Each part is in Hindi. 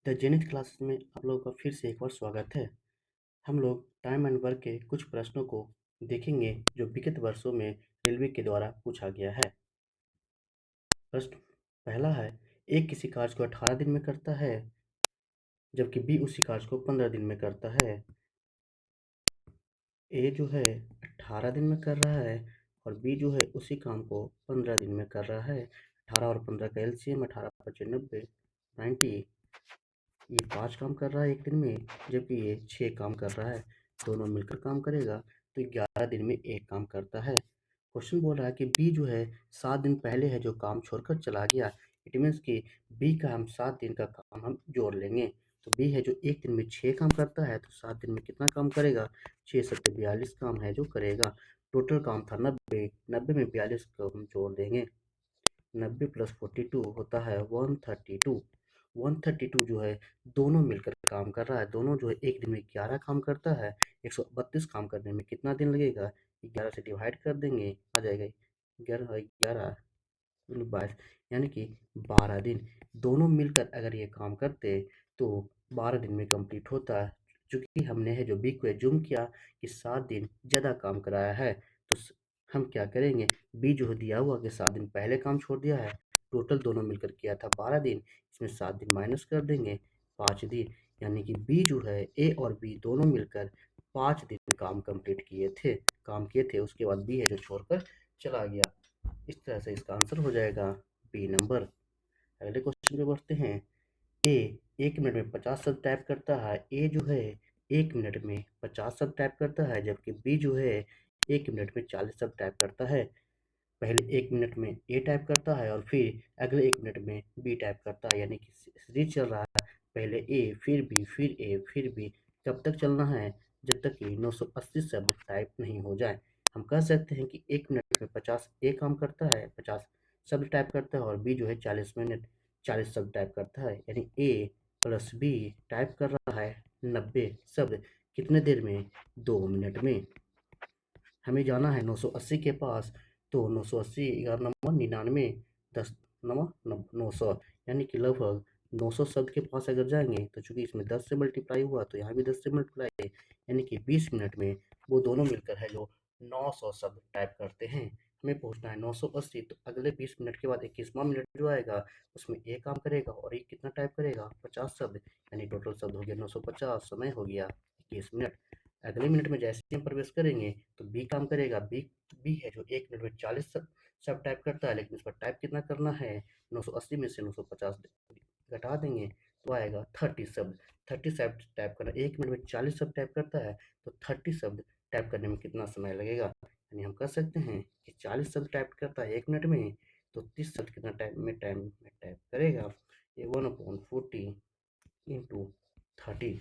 द जेनिथ क्लासेस में आप लोगों का फिर से एक बार स्वागत है। हम लोग टाइम एंड वर्क के कुछ प्रश्नों को देखेंगे जो विगत वर्षों में रेलवे के द्वारा पूछा गया है। प्रश्न पहला है, ए किसी कार्य को 18 दिन में करता है जबकि बी उसी कार्य को 15 दिन में करता है। ए जो है 18 दिन में कर रहा है और बी जो है उसी काम को 15 दिन में कर रहा है। 18 और 15 का एलसीएम 18×5 = 90। ये 5 काम कर रहा है एक दिन में, जबकि ये 6 काम कर रहा है। दोनों मिलकर काम करेगा तो 11 दिन में एक काम करता है। क्वेश्चन बोल रहा है कि बी जो है 7 दिन पहले है जो काम छोड़कर चला गया। इट मीन्स कि बी का हम 7 दिन का काम हम जोड़ लेंगे। तो बी है जो एक दिन में 6 काम करता है, तो 7 दिन में कितना काम करेगा? 6 सत्ते 42 काम है जो करेगा। टोटल काम था 90, 90 में 42 को हम जोड़ देंगे। 90 + 42 होता है 132। 132 जो है दोनों मिलकर काम कर रहा है। दोनों जो है एक दिन में 11 काम करता है। 132 काम करने में कितना दिन लगेगा? 11 से डिवाइड कर देंगे, आ जाएगा 11 11 22, यानी कि 12 दिन। दोनों मिलकर अगर ये काम करते तो 12 दिन में कंप्लीट होता। चूंकि हमने है जो बी को एज्यूम किया कि 7 दिन ज़्यादा काम कराया है, तो हम क्या करेंगे? बी जो है दिया हुआ कि 7 दिन पहले काम छोड़ दिया है। टोटल दोनों मिलकर किया था 12 दिन, इसमें 7 दिन माइनस कर देंगे, 5 दिन। यानी कि बी जो है ए और बी दोनों मिलकर 5 दिन काम कंप्लीट किए थे। उसके बाद बी है जो छोड़कर चला गया। इस तरह से इसका आंसर हो जाएगा बी नंबर। अगले क्वेश्चन पे बढ़ते हैं। ए 1 मिनट में 50 शब्द टाइप करता है। ए जो है 1 मिनट में 50 शब्द टाइप करता है, जबकि बी जो है 1 मिनट में 40 शब्द टाइप करता है। पहले 1 मिनट में ए टाइप करता है और फिर अगले 1 मिनट में बी टाइप करता है, यानी कि सीरीज चल रहा है। पहले ए, फिर बी, फिर ए, फिर बी। कब तक चलना है? जब तक कि 980 शब्द टाइप नहीं हो जाए। हम कह सकते हैं कि 1 मिनट में 50 ए काम करता है, 50 शब्द टाइप करता है, और बी जो है 40 शब्द टाइप करता है। यानी ए प्लस बी टाइप कर रहा है 90 शब्द। कितने देर में? 2 मिनट में। हमें जाना है 980 के पास, तो 980 11 नंबर 99, 10 नवा 900, यानी कि लगभग 900 शब्द के पास अगर जाएंगे तो चूंकि इसमें 10 से मल्टीप्लाई हुआ तो यहाँ भी 10 से मल्टीप्लाई है, यानी कि 20 मिनट में वो दोनों मिलकर है जो 900 शब्द टाइप करते हैं। हमें पहुंचना है 980, तो अगले 20 मिनट के बाद 21वां मिनट जो आएगा उसमें एक काम करेगा और एक कितना टाइप करेगा? 50 शब्द, यानी टोटल शब्द हो गया 950, समय हो गया 21 मिनट। अगले मिनट में जैसे ही हम प्रवेश करेंगे तो बी काम करेगा। बी बी है जो 1 मिनट में 40 शब्द टाइप करता है, लेकिन उस पर टाइप कितना करना है? 980 में से 950 घटा देंगे तो आएगा 30 शब्द। 30 शब्द टाइप करना, 1 मिनट में 40 शब्द टाइप करता है, तो 30 शब्द टाइप करने में कितना समय लगेगा? यानी हम कह सकते हैं कि 40 शब्द टाइप करता है 1 मिनट में, तो 30 शब्द कितना टाइम में टाइप करेगा? ये 1/40 इंटू 30,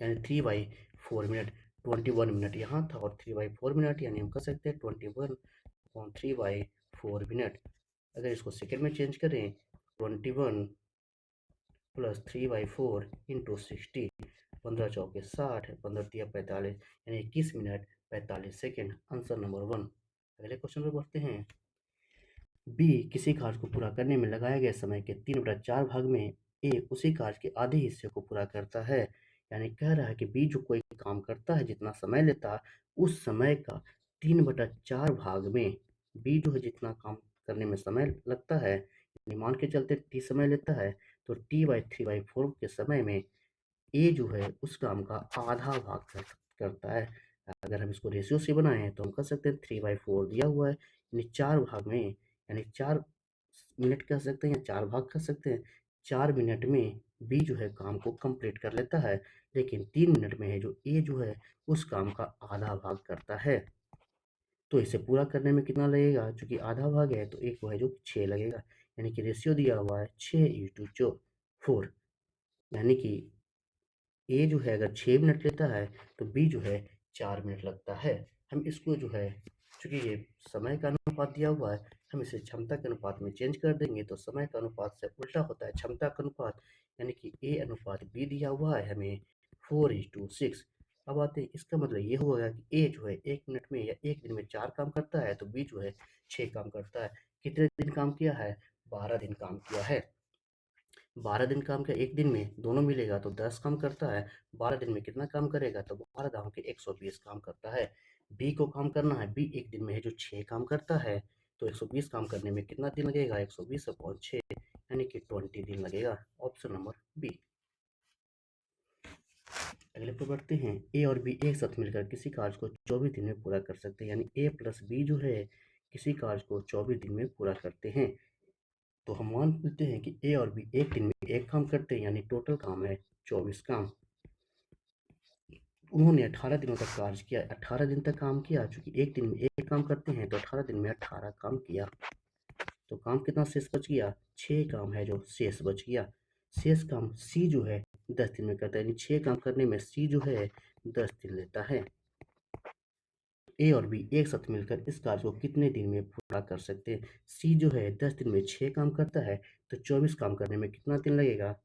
यानी 3/4 मिनट। 21 मिनट यहाँ था और 3/4 मिनट, यानी हम कर सकते हैं 21/3/4 मिनट। अगर इसको सेकेंड में चेंज करें, 21 + 3/4 इंटू 60, 15 चौके 60, 15 तिया 45, यानी 21 मिनट 45 सेकेंड। Answer number 1। अगले क्वेश्चन पे बढ़ते हैं। बी किसी कार्य को पूरा करने में लगाए गए समय के 3/4 भाग में ए उसी कार्य के आधे हिस्से को पूरा करता है। यानी कह रहा है कि बी जो कोई काम करता है, जितना समय लेता है, उस समय का 3/4 भाग में बी जो है जितना काम करने में समय लगता है, यानी मान के चलते टी समय लेता है, तो T/3/4 के समय में ए जो है उस काम का आधा भाग करता है। अगर हम इसको रेशियो से बनाएं तो हम कर सकते हैं 3/4 दिया हुआ है, यानी 4 भाग में, यानी 4 मिनट कह सकते हैं या 4 भाग कर सकते हैं। 4 मिनट में बी जो है काम को कंप्लीट कर लेता है, लेकिन 3 मिनट में है जो ए जो है उस काम का आधा भाग करता है। तो इसे पूरा करने में कितना लगेगा? चूंकि आधा भाग है तो एक को है जो 6 लगेगा, यानी कि रेशियो दिया हुआ है 6:4, यानी कि ए जो है अगर 6 मिनट लेता है तो बी जो है 4 मिनट लगता है। हम इसको जो है, चूँकि ये समय का अनुपात दिया हुआ है, हम इसे क्षमता के अनुपात में चेंज कर देंगे तो समय का अनुपात से उल्टा होता है क्षमता का अनुपात, यानी कि ए अनुपात बी दिया हुआ है हमें 4:6। अब आते हैं, इसका मतलब ये होगा कि ए जो है 1 मिनट में या 1 दिन में 4 काम करता है, तो बी जो है 6 काम करता है। कितने दिन काम किया है? 12 दिन काम किया है। 12 दिन काम किया एक दिन में, दोनों मिलेगा तो 10 काम करता है। 12 दिन में कितना काम करेगा? तो 12 दाव के 120 काम करता है। बी को काम करना है, बी एक दिन में है जो 6 काम करता है, तो 120 काम करने में कितना दिन लगेगा? 120/6 यानी कि 20 दिन लगेगा। Option number B. अगले पर बढ़ते हैं। ए और बी एक साथ मिलकर किसी कार्य को 24 दिन में पूरा कर सकते हैं, यानी ए प्लस बी जो है किसी कार्य को 24 दिन में पूरा करते हैं। तो हम मान लेते हैं कि ए और बी एक दिन में एक काम करते हैं, यानी टोटल काम है 24 काम। उन्होंने 18 दिनों तक कार्य किया, 18 दिन तक काम किया। चूंकि एक दिन में एक काम करते हैं तो 18 दिन में 18 काम किया। तो काम कितना शेष बच गया? 6 काम है जो शेष बच गया। शेष काम सी जो है 10 दिन में करता है, यानी 6 काम करने में सी जो है 10 दिन लेता है। ए और बी एक साथ मिलकर इस कार्य को कितने दिन में पूरा कर सकते हैं? सी जो है 10 दिन में 6 काम करता है, तो 24 काम करने में कितना दिन लगेगा?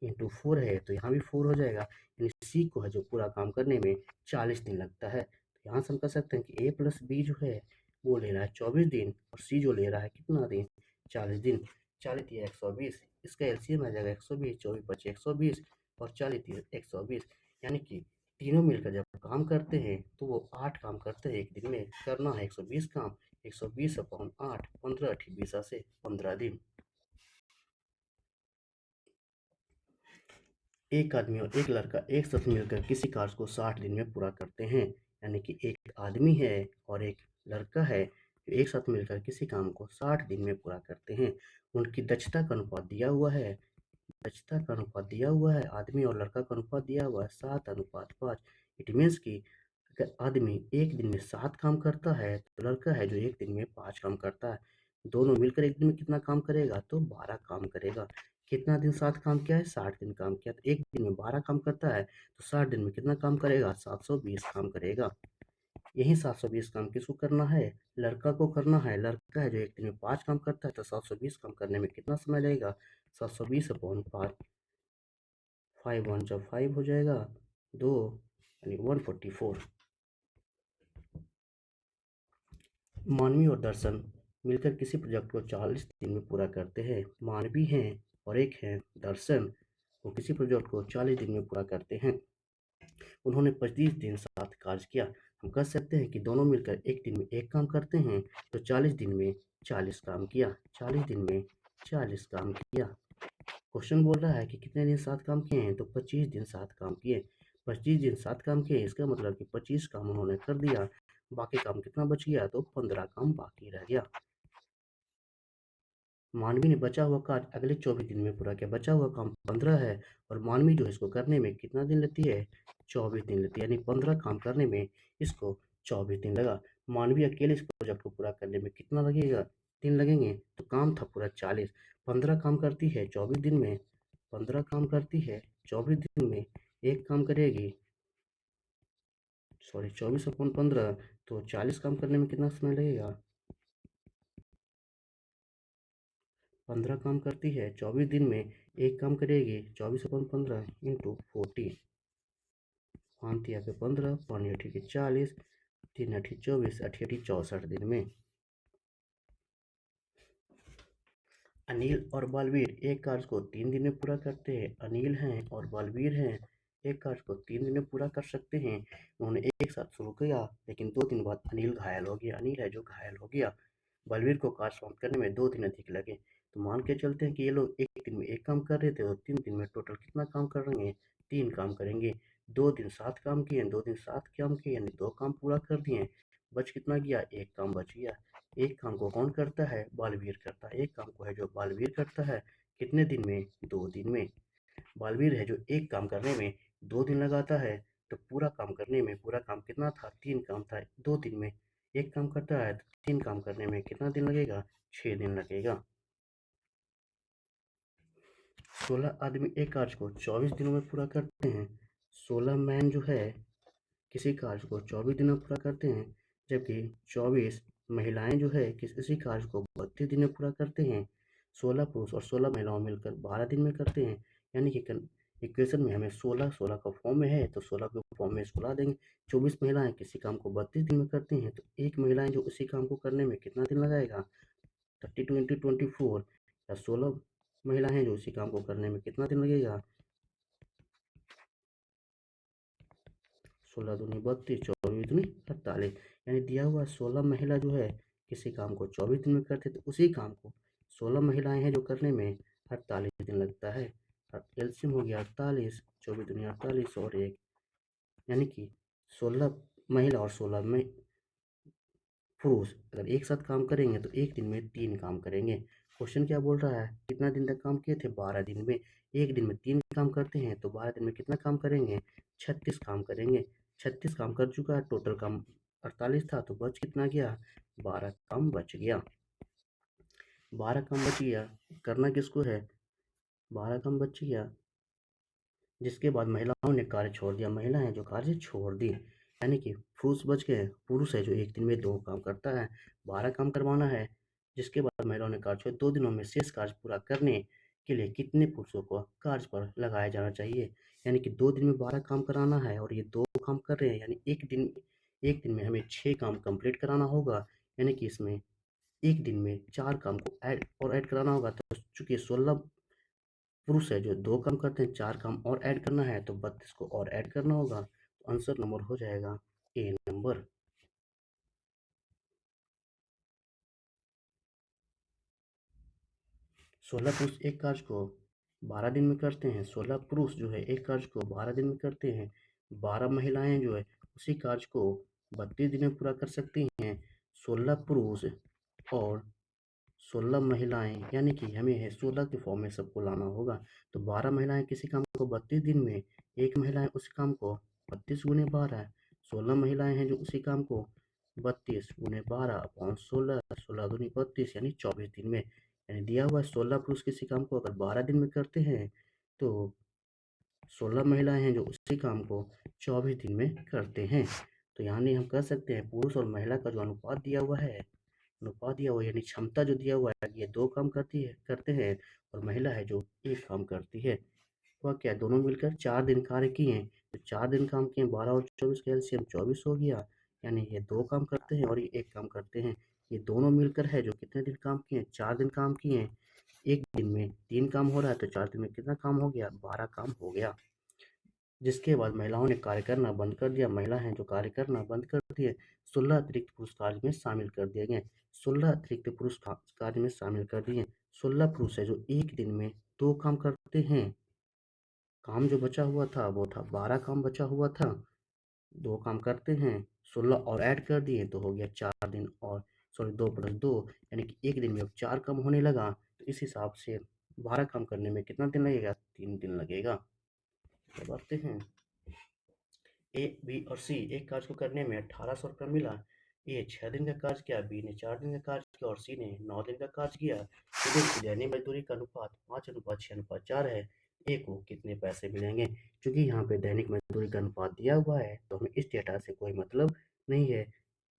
इंटू 4 है तो यहाँ भी 4 हो जाएगा, यानी सी को है जो पूरा काम करने में 40 दिन लगता है। तो यहाँ से हम कह सकते हैं कि ए प्लस बी जो है वो ले रहा है 24 दिन और सी जो ले रहा है कितना दिन? 40 दिन। 40 या 120, इसका एलसीएम आ जाएगा 120, 24 बचे 120 और 40 120, यानी कि तीनों मिलकर जब काम करते हैं तो वो 8 काम करते हैं एक दिन में। करना है 120 काम, 120/8, 15 अठी 20 से 15 दिन। एक आदमी और एक लड़का एक साथ मिलकर किसी कार्य को 60 दिन में पूरा करते हैं, यानी कि एक आदमी है और एक लड़का है जो एक साथ मिलकर किसी काम को 60 दिन में पूरा करते हैं। उनकी दक्षता का अनुपात दिया हुआ है। दक्षता का अनुपात दिया हुआ है, आदमी और लड़का का अनुपात दिया हुआ है 7:5। इट मीन्स कि अगर आदमी एक दिन में 7 काम करता है तो लड़का है जो एक दिन में 5 काम करता है। दोनों मिलकर एक दिन में कितना काम करेगा? तो 12 काम करेगा। कितना दिन 7 काम किया है? 60 दिन काम किया। तो एक दिन में 12 काम करता है तो 60 दिन में कितना काम करेगा? 720 काम करेगा। यही 720 काम किसको करना है? लड़का को करना है। लड़का है जो एक दिन में 5 काम करता है, तो 720 काम करने में कितना समय लगेगा? 720/5, 5 वन जा 5 हो जाएगा, 2 यानी 144। मानवी और दर्शन मिलकर किसी प्रोजेक्ट को 40 दिन में पूरा करते हैं। मानवी हैं और एक है दर्शन, वो किसी प्रोजेक्ट को 40 दिन में पूरा करते हैं। उन्होंने 25 दिन साथ कार्य किया। हम कह सकते हैं कि दोनों मिलकर एक दिन में एक काम करते हैं, तो 40 दिन में 40 काम किया। 40 दिन में 40 काम किया। क्वेश्चन बोल रहा है कि कितने दिन साथ काम किए हैं? तो 25 दिन साथ काम किए। 25 दिन साथ काम किए, इसका मतलब कि 25 काम उन्होंने कर दिया। बाकी काम कितना बच गया? तो 15 काम बाकी रह गया। मानवी ने बचा हुआ कार्य अगले 24 दिन में पूरा किया। बचा हुआ काम 15 है और मानवी जो है इसको करने में कितना दिन लेती है? 24 दिन लेती है, यानी 15 काम करने में इसको 24 दिन लगा। मानवी अकेले इस प्रोजेक्ट को पूरा करने में कितना लगेगा? दिन लगेंगे। तो काम था पूरा 40, 15 काम करती है 24 दिन में, 15 काम करती है 24 दिन में, एक काम करेगी, सॉरी 24/15, तो 40 काम करने में कितना समय लगेगा? 15 काम करती है 24 दिन में, एक काम करेगी 24/15 इंटू 40। 5 तिया के 15, 5 अठी के 40, 3 अठी 24, अठी अठी 64 दिन में। अनिल और बलवीर एक कार्य को 3 दिन में पूरा करते हैं। अनिल हैं और बलवीर हैं, एक कार्य को 3 दिन में पूरा कर सकते हैं। उन्होंने एक साथ शुरू किया, लेकिन 2 दिन बाद अनिल घायल हो गया। अनिल है जो घायल हो गया। बलवीर को कार्य समाप्त करने में 2 दिन अधिक लगे। तो मान के चलते हैं कि ये लोग एक दिन में एक काम कर रहे थे, तो 3 दिन में टोटल कितना काम करेंगे? 3 काम करेंगे। 2 दिन 7 काम किए, 2 दिन 7 काम किए, यानी 2 काम पूरा कर दिए। बच कितना गया? एक काम बच गया। एक काम को कौन करता है? बालवीर करता है। एक काम को है जो बालवीर करता है, कितने दिन में? 2 दिन में। बालवीर है जो एक काम करने में 2 दिन लगाता है, तो पूरा काम करने में, पूरा काम कितना था? 3 काम था। 2 दिन में एक काम करता है, तो 3 काम करने में कितना दिन लगेगा? 6 दिन लगेगा। 16 आदमी एक कार्य को 24 दिनों में पूरा करते हैं। 16 मैन जो है किसी कार्य को 24 दिन में पूरा करते हैं, जबकि 24 महिलाएं जो है किसी कार्य को 32 दिन में पूरा करते हैं। 16 पुरुष और 16 महिलाओं मिलकर 12 दिन में करते हैं, यानी कि इक्वेशन में हमें 16 16 का फॉर्म में है, तो 16 के फॉर्म में इसको ला देंगे। 24 महिलाएं किसी काम को 32 दिन में करती हैं, तो एक महिलाएं जो उसी काम को करने में कितना दिन लगाएगा? 32 × 24 या 16 महिला हैं जो उसी काम को करने में कितना दिन लगेगा, 16 दूनी 32, 24 दूनी 48, यानी दिया हुआ 16 महिला जो है किसी काम को 24 दिन में करते तो उसी काम को 16 महिलाएं हैं जो करने में 48 दिन लगता है। एलसीएम हो गया 48, 24 दूनी 48 और एक, यानी कि 16 महिला और 16 में पुरुष अगर एक साथ काम करेंगे तो एक दिन में 3 काम करेंगे। क्वेश्चन क्या बोल रहा है, कितना दिन तक काम किए थे, 12 दिन में। एक दिन में 3 काम करते हैं तो 12 दिन में कितना काम करेंगे, 36 काम करेंगे। 36 काम कर चुका है, टोटल काम 48 था तो बच कितना गया, 12 काम बच गया। 12 काम बच गया, करना किसको है, 12 काम बच गया, जिसके बाद महिलाओं ने कार्य छोड़ दिया, महिला है जो कार्य छोड़ दी, यानी कि पुरुष बच गए। पुरुष है जो एक दिन में 2 काम करता है, 12 काम करवाना है, जिसके बाद महिलाओं ने कार्य छोड़ 2 दिनों में शेष कार्य पूरा करने के लिए कितने पुरुषों को कार्य पर लगाया जाना चाहिए, यानी कि 2 दिन में 12 काम कराना है और ये 2 काम कर रहे हैं, यानी एक दिन में हमें 6 काम कंप्लीट कराना होगा, यानी कि इसमें एक दिन में 4 काम को ऐड कराना होगा। तो चूंकि 16 पुरुष है जो 2 काम करते हैं, 4 काम और ऐड करना है तो 32 को और ऐड करना होगा, तो आंसर नंबर हो जाएगा ए नंबर। 16 पुरुष एक कार्य को 12 दिन में करते हैं, 16 पुरुष जो है एक कार्य को 12 दिन में करते हैं, 12 महिलाएं जो है उसी कार्य को 32 दिन में पूरा कर सकती हैं। 16 पुरुष और 16 महिलाएं, यानी कि हमें है 16 के फॉर्म में सबको लाना होगा, तो 12 महिलाएं किसी काम को 32 दिन में, एक महिला है उस काम को 32 गुने 12, 16 महिलाएं हैं जो उसी काम को 32 गुने 12 अपॉन 16, 16 दूनी 32 यानी 24 दिन में, यानी दिया हुआ 16 पुरुष किसी काम को अगर 12 दिन में करते हैं तो 16 महिलाएं हैं जो उसी काम को 24 दिन में करते हैं। तो यानी हम कह सकते हैं पुरुष और महिला का जो अनुपात दिया हुआ है, अनुपात दिया हुआ यानी क्षमता जो दिया हुआ है, ये 2 काम करते हैं और महिला है जो 1 काम करती है। हुआ क्या, दोनों मिलकर 4 दिन कार्य किए, तो 4 दिन काम किए, 12 और 24 का एलसीएम 24 हो गया, यानी ये 2 काम करते हैं और ये 1 काम करते हैं। ये दोनों मिलकर है जो कितने दिन काम किए, 4 दिन काम किए, एक दिन में 3 काम हो रहा है तो 4 दिन में कितना काम हो गया, 12 काम हो गया। जिसके बाद महिलाओं ने कार्य करना बंद कर दिया, महिला हैं जो कार्य करना बंद कर दिए, 16 अतिरिक्त पुरुष कार्य में शामिल कर दिए गए, 16 अतिरिक्त पुरुष कार्य में शामिल कर दिए। 16 पुरुष है जो एक दिन में 2 काम करते हैं, काम जो बचा हुआ था वो था 12 काम बचा हुआ था, 2 काम करते हैं, 16 और ऐड कर दिए तो हो गया 4 दिन, और सॉरी 2 प्लस 2 यानी कि एक दिन में अब 4 काम होने लगा, तो इस हिसाब से 12 काम करने में कितना दिन लगेगा, 3 दिन लगेगा। अब आते हैं ए, बी और सी, एक कार्य को करने में 1800 रुपये मिला। ए 6 दिन का कार्य किया, बी ने 4 दिन का कार्य किया और सी ने 9 दिन का कार्य किया। सीधे सीधे दैनिक मजदूरी का अनुपात 5:6:4 है। ए को कितने पैसे मिलेंगे, क्योंकि यहाँ पे दैनिक मजदूरी का अनुपात दिया हुआ है तो हमें इस डेटा से कोई मतलब नहीं है।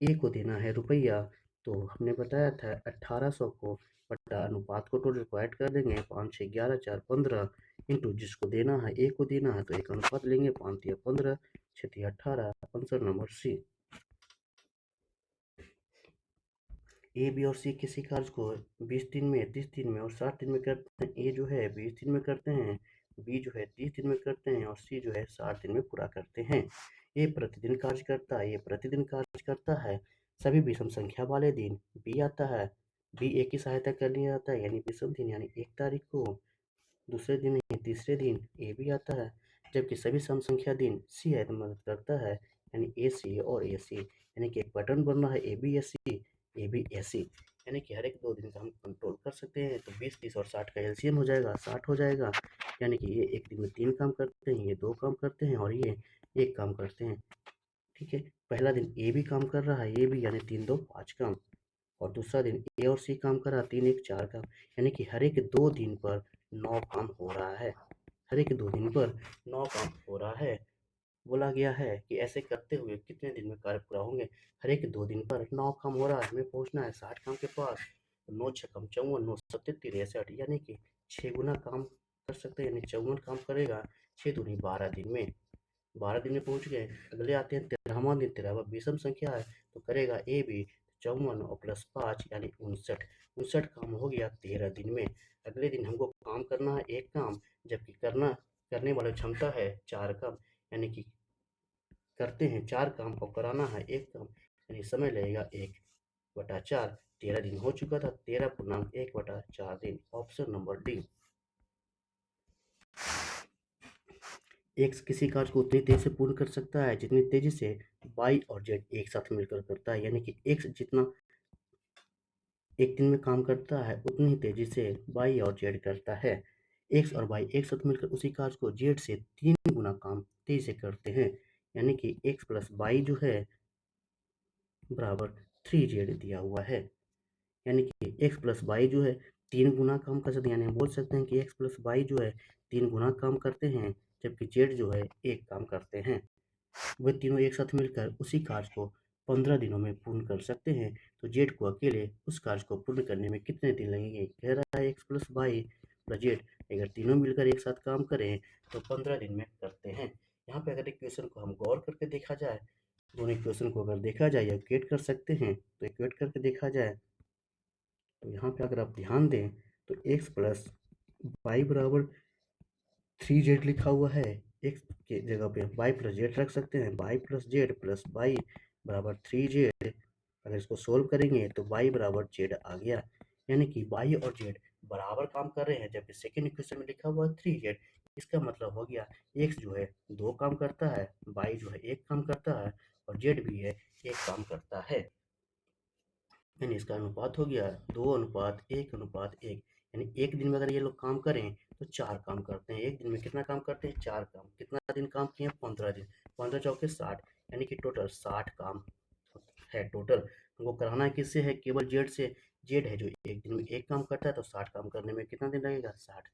ए को देना है रुपया, तो हमने बताया था 1800 को बटा अनुपात को टोटल को ऐड कर देंगे, 5 6 11 4 15 इंटू जिसको देना है ए को देना है तो एक अनुपात लेंगे, 5 तिया 15 6 तिया 18, answer number C. A B और सी किसी कार्य को 20 दिन में, 30 दिन में और 60 दिन में करते हैं। ए जो है 20 दिन में करते हैं, बी जो है 30 दिन में करते हैं और सी जो है 60 दिन में पूरा करते हैं। ए प्रतिदिन कार्य करता है, ये प्रतिदिन कार्य करता है सभी विषम संख्या वाले दिन। बी आता है, बी ए की सहायता करने आता है यानी विषम दिन, यानी 1 तारीख को, दूसरे दिन नहीं तीसरे दिन ए भी आता है, जबकि सभी सम संख्या दिन सी है तो मदद करता है, यानी ए सी और ए सी, यानी कि एक पैटर्न बन रहा है A B S C, A B S C, यानी कि हर एक 2 दिन का हम कंट्रोल कर सकते हैं। तो 20 30 और 60 का एलसीएम हो जाएगा, 60 हो जाएगा, यानी कि ये एक दिन में 3 काम करते हैं, ये 2 काम करते हैं और ये 1 काम करते हैं। ठीक है, पहला दिन ए भी काम कर रहा है, ए भी यानी 3 2 5 काम, और दूसरा दिन ए और सी काम करा, 3 1 4 काम, यानी कि हर एक 2 दिन पर 9 काम हो रहा है, हर एक 2 दिन पर 9 काम हो रहा है। बोला गया है कि ऐसे करते हुए कितने दिन में कार्य पूरा होंगे, हर एक 2 दिन पर 9 काम हो रहा है, हमें पहुंचना है 60 काम के पास। 9 छक्कम 54, 9 सत्ते 63, यानी कि 6 गुना काम कर सकते हैं, यानी 54 काम करेगा 6 दूनी 12 दिन में, 12 दिन में पहुंच गए। अगले आते हैं 13वां दिन, 13वां विषम संख्या है तो करेगा ए बी, 54 और प्लस 5 यानी 59। 59 काम हो गया 13 दिन में। अगले दिन हमको काम करना है एक काम, जबकि करने वाली क्षमता है 4 काम, यानी कि करते हैं 4 काम और कराना है एक काम, यानी समय लगेगा 1/4। 13 दिन हो चुका था, 13 पूर्णांक 1/4 दिन, ऑप्शन नंबर डी। एक्स किसी कार्य को उतनी तेजी से पूर्ण कर सकता है जितनी तेजी से वाई और जेड एक साथ मिलकर करता है, यानी कि एक्स जितना एक दिन में काम करता है उतनी ही तेजी से वाई और जेड करता है। एक्स और वाई एक साथ मिलकर उसी कार्य को जेड से 3 गुना काम तेजी से करते हैं, यानी कि एक्स प्लस वाई जो है बराबर 3 जेड दिया हुआ है, यानी कि एक्स प्लस वाई जो है 3 गुना काम कर सकते हैं, यानी हम बोल सकते हैं कि एक्स प्लस वाई जो है 3 गुना काम करते हैं, जबकि जेड जो है एक काम करते हैं। वे तीनों एक साथ मिलकर उसी कार्य को 15 दिनों में पूर्ण कर सकते हैं, तो जेड को अकेले उस कार्य को पूर्ण करने में कितने दिन लगेंगे? कह रहा है X plus Y plus Z अगर तीनों मिलकर एक साथ काम करें तो 15 दिन में करते हैं। यहाँ पे अगर इक्वेशन को हम गौर करके देखा जाए, दोनों इक्वेशन को अगर देखा जाए या इक्वेट कर सकते हैं, तो इक्वेट करके देखा जाए तो यहाँ पे अगर आप ध्यान दें तो एक्स प्लस वाई बराबर 3 जेड लिखा हुआ है, एक्स के जगह पे वाई प्लस जेड रख सकते हैं, Y plus Z plus Y बराबर 3 जेड। अगर इसको सोल्व करेंगे तो वाई बराबर जेड आ गया, यानी कि वाई और जेड बराबर काम कर रहे हैं, जबकि सेकेंड इक्वेशन में लिखा हुआ है 3 जेड। इसका मतलब हो गया एक्स जो है 2 काम करता है, वाई जो है 1 काम करता है और जेड भी है 1 काम करता है, यानी इसका अनुपात हो गया 2:1:1, यानी एक दिन में अगर ये लोग काम करें तो 4 काम करते हैं। एक दिन में कितना काम करते हैं? 4 काम। कितना दिन काम किए? 15 दिन। 15 चौके 60, यानी कि टोटल 60 काम है टोटल। हमको कराना किससे है? केवल जेड से। जेड है जो एक दिन में 1 काम करता है, तो 60 काम करने में कितना दिन लगेगा? 60